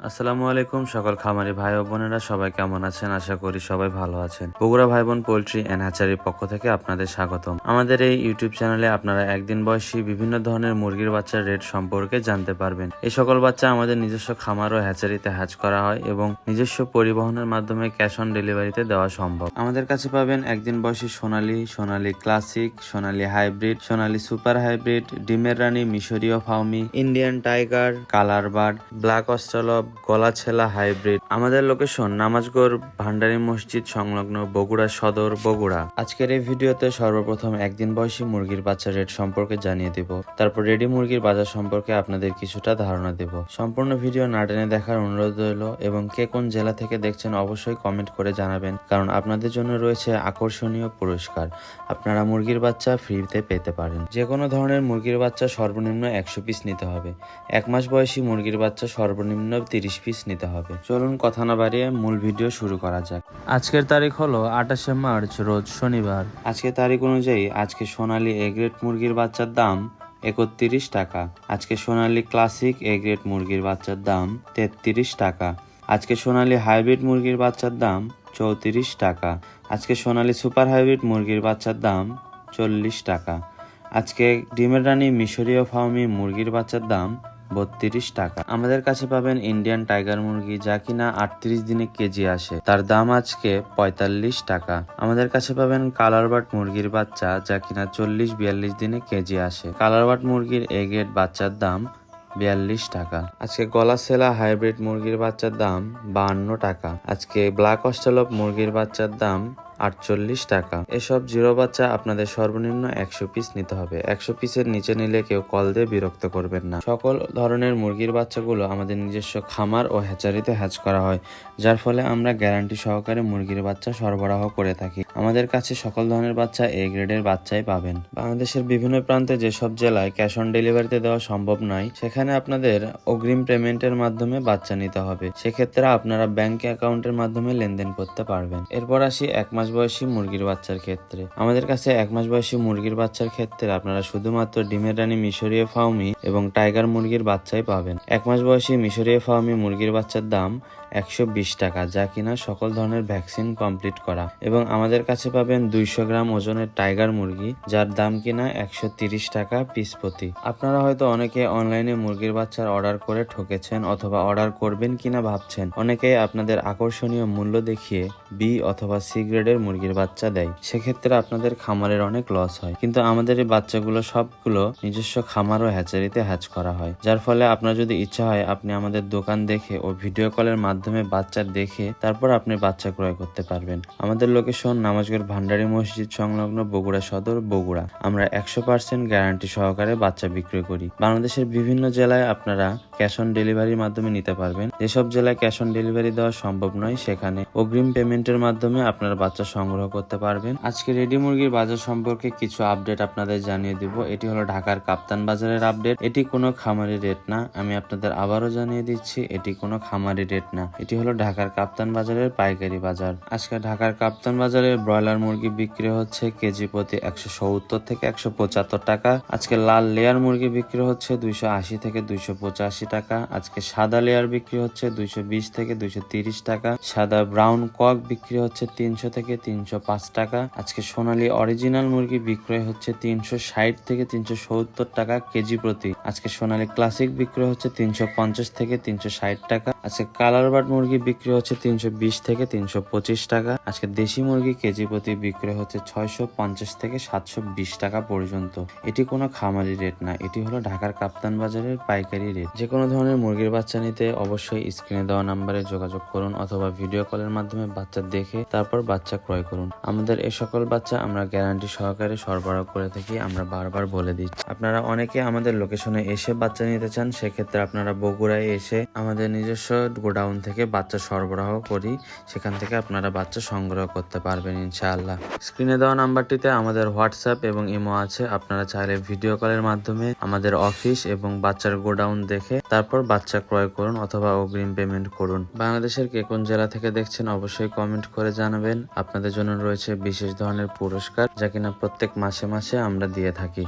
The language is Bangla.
আসসালামু আলাইকুম সকল খামারি ভাই ও বোনেরা সবাই কেমন আছেন? আশা করি সবাই ভালো আছেন। বগুড়া ভাই বোন পোল্ট্রি এন্ড হ্যাচারির পক্ষ থেকে আপনাদের স্বাগতম। আমাদের এই ইউটিউব চ্যানেলে আপনারা একদিন বয়সী বিভিন্ন ধরনের মুরগির বাচ্চার রেট সম্পর্কে জানতে পারবেন। এই সকল বাচ্চা আমাদের নিজস্ব খামার ও হ্যাচারিতে হ্যাচ করা হয় এবং নিজস্ব পরিবহনের মাধ্যমে ক্যাশ অন ডেলিভারিতে দেওয়া সম্ভব। আমাদের কাছে পাবেন একদিন বয়সী Sonali, Sonali classic, Sonali hybrid, Sonali super hybrid, ডিমের রানী, মিশরীয় Fayoumi, Indian tiger, colour bird, black Australorp, গলাছেলা হাইব্রিড। আমাদের লোকেশন নামাজগড় ভান্ডারী মসজিদ সংলগ্ন বগুড়া সদর, বগুড়া। আজকের এই ভিডিওতে সর্বপ্রথম একদিন বয়সী মুরগির বাচ্চার রেট সম্পর্কে জানিয়ে দেব, তারপর রেডি মুরগির বাজার সম্পর্কে আপনাদের কিছুটা ধারণা দেব। সম্পূর্ণ ভিডিও না টেনে দেখার অনুরোধ রইল এবং কে কোন জেলা থেকে দেখছেন অবশ্যই কমেন্ট করে জানাবেন, কারণ আপনাদের জন্য রয়েছে আকর্ষণীয় পুরস্কার। আপনারা মুরগির বাচ্চা ফ্রিতে পেতে পারেন। যে কোনো ধরনের মুরগির বাচ্চা সর্বনিম্ন 100 পিস নিতে হবে। 1 মাস বয়সী মুরগির বাচ্চা সর্বনিম্ন 30 পিস নিতে হবে। চলুন কথা না বাড়িয়ে মূল ভিডিও শুরু করা যাক। আজকের তারিখ হলো 28শে মার্চ, রোজ শনিবার। আজকের তারিখ অনুযায়ী আজকে সোনালী এ গ্রেড মুরগির বাচ্চার দাম 31 টাকা। আজকে সোনালী ক্লাসিক এ গ্রেড মুরগির বাচ্চার দাম 33 টাকা। আজকে সোনালী হাইব্রিড মুরগির বাচ্চার দাম 34 টাকা। আজকে সোনালী সুপার হাইব্রিড মুরগির বাচ্চার দাম 40 টাকা। আজকে ডিমের রানী মিশরীয় ফাউমি মুরগির বাচ্চার দাম 32 টাকা। আমাদের কাছে পাবেন ইন্ডিয়ান টাইগার মুরগি, যা কিনা 38 দিনে কেজি আসে, তার দাম আজকে 45 টাকা। আমাদের কাছে পাবেন কালার বার্ড মুরগির বাচ্চা, যা কিনা 40-42 দিনে কেজি আসে। কালার বার্ড মুরগির এ গ্রেড বাচ্চার দাম 42 টাকা। আজকে গলাছেলা হাইব্রিড মুরগির বাচ্চার দাম 52 টাকা। আজকে ব্ল্যাক অস্ট্রেলব মুরগির বাচ্চার দাম 48 টাকা। এসব জিরো বাচ্চা আপনাদের সর্বনিম্ন 100 পিস নিতে হবে। 100 পিসের নিচে নিলে কেউ কল দিয়ে বিরক্ত করবেন না। সকল ধরনের মুরগির বাচ্চাগুলো আমাদের নিজস্ব খামার ও হ্যাচারিতে হ্যাচ করা হয়, যার ফলে আমরা গ্যারান্টি সহকারে মুরগির বাচ্চা সরবরাহ করে থাকি। আমাদের কাছে সকল ধরনের বাচ্চা এ গ্রেডের বাচ্চাই পাবেন। বাংলাদেশের বিভিন্ন প্রান্তে যেসব জেলায় ক্যাশ অন ডেলিভারিতে দেওয়া সম্ভব নয়, সেখানে আপনাদের অগ্রিম পেমেন্টের মাধ্যমে বাচ্চা নিতে হবে। সেক্ষেত্রে আপনারা ব্যাংক অ্যাকাউন্টের মাধ্যমে লেনদেন করতে পারবেন। এরপর আসি 1 মাস বয়সী মুরগির বাচ্চার ক্ষেত্রে। আমাদের কাছে 1 মাস বয়সী মুরগির বাচ্চার ক্ষেত্রে আপনারা শুধুমাত্র ডিমের রানী মিশরীয় ফাউমি এবং টাইগার মুরগির বাচ্চাই পাবেন। 1 মাস বয়সী মিশরীয় ফাউমি মুরগির বাচ্চার দাম 120 টাকা, যা কিনা সকল ধরনের ভ্যাকসিন কমপ্লিট করা। এবং আমাদের কাছে পাবেন 200 গ্রাম ওজনের টাইগার মুরগি, যার দাম কিনা 130 টাকা পিস প্রতি। আপনারা হয়তো অনেকে অনলাইনে মুরগির বাচ্চার অর্ডার করে ঠকেছেন অথবা অর্ডার করবেন কিনা ভাবছেন। অনেকেই আপনাদের আকর্ষণীয় মূল্য দেখিয়ে বি অথবা সি গ্রেডের মুরগির বাচ্চা দেয়। সেক্ষেত্রে আপনাদের খামারের অনেক লস হয়। কিন্তু আমাদের এই বাচ্চাগুলো সবগুলো নিজস্ব খামার ও হ্যাচারিতে হ্যাচ করা হয়, যার ফলে আপনার যদি ইচ্ছা হয় আপনি আমাদের দোকান দেখে ও ভিডিও কলের মাধ্যমে বাচ্চা দেখে তারপর আপনি বাচ্চা ক্রয় করতে পারবেন। আমাদের লোকেশন নামাজগড় ভান্ডারী মসজিদ সংলগ্ন বগুড়া সদর, বগুড়া। আমরা 100% গ্যারান্টি সহকারে বাচ্চা বিক্রি করি। বাংলাদেশের বিভিন্ন জেলায় আপনারা ক্যাশ অন ডেলিভারির মাধ্যমে নিতে পারবেন। যেসব জেলায় ক্যাশ অন ডেলিভারি দেওয়া সম্ভব নয়, সেখানে অগ্রিম পেমেন্টের মাধ্যমে আপনারা বাচ্চা সংগ্রহ করতে পারবেন। আজকে রেডি মুরগির বাজার সম্পর্কে কিছু আপডেট আপনাদের জানিয়ে দিব। এটি হলো ঢাকার কাপ্তান বাজারের আপডেট। এটি কোনো খামারি রেট না, আমি আপনাদের আবারও জানিয়ে দিচ্ছি, এটি কোনো খামারি রেট না। এটি হলো ঢাকার কাপ্তান বাজারের পাইকারি বাজার। আজকে ঢাকার কাপ্তান বাজারে ব্রয়লার মুরগি বিক্রি হচ্ছে কেজি প্রতি 170 থেকে 175 টাকা। আজকে লাল লেয়ার মুরগি বিক্রি হচ্ছে 280 থেকে 285 টাকা। আজকে সাদা লেয়ার বিক্রি হচ্ছে 220 থেকে 230 টাকা। সাদা ব্রাউন কক বিক্রি হচ্ছে 300 থেকে 305 টাকা। আজকে সোনালী অরিজিনাল মুরগি বিক্রয় হচ্ছে 360 থেকে 370 টাকা কেজি প্রতি। আজকে সোনালী ক্লাসিক বিক্রয় হচ্ছে 350 থেকে 360 টাকা। আজকে কালার বার্ড মুরগি বিক্রি হচ্ছে 320 থেকে 325 টাকা। আজকে দেশি মুরগি কেজি প্রতি বিক্রয় হচ্ছে 650 থেকে 720 টাকা পর্যন্ত। এটি কোনো খামারি রেট না, এটি হলো ঢাকার কাপ্তান বাজারের পাইকারি রেট। যে কোনো ধরনের মুরগির বাচ্চা নিতে অবশ্যই স্ক্রিনে দেওয়া নাম্বারে যোগাযোগ করুন অথবা ভিডিও কলের মাধ্যমে বাচ্চা দেখে তারপর বাচ্চা ক্রয় করুন। আমাদের এই সকল বাচ্চা আমরা গ্যারান্টি সহকারে সরবরাহ করে থাকি, আমরা বারবার বলে দিচ্ছি। আপনারা অনেকে আমাদের লোকেশনে এসে বাচ্চা নিতে চান, সেক্ষেত্রে আপনারা বগুড়ায় এসে আমাদের নিজস্ব গোডাউন থেকে বাচ্চা সরবরাহ করি, সেখান থেকে আপনারা বাচ্চা সংগ্রহ করতে পারবেন ইনশাআল্লাহ। স্ক্রিনে দেওয়া নাম্বারটিতে আমাদের হোয়াটসঅ্যাপ এবং ইমো আছে। আপনারা চাইলে ভিডিও কলের মাধ্যমে আমাদের অফিস এবং বাচ্চার গোডাউন দেখে তারপর বাচ্চা ক্রয় করুন অথবা অগ্রিম পেমেন্ট করুন। বাংলাদেশের কে কোন জেলা থেকে দেখছেন অবশ্যই কমেন্ট করে জানাবেন। আপনাদের জন্য রয়েছে বিশেষ ধরনের পুরস্কার, যা কিনা প্রত্যেক মাসে মাসে আমরা দিয়ে থাকি।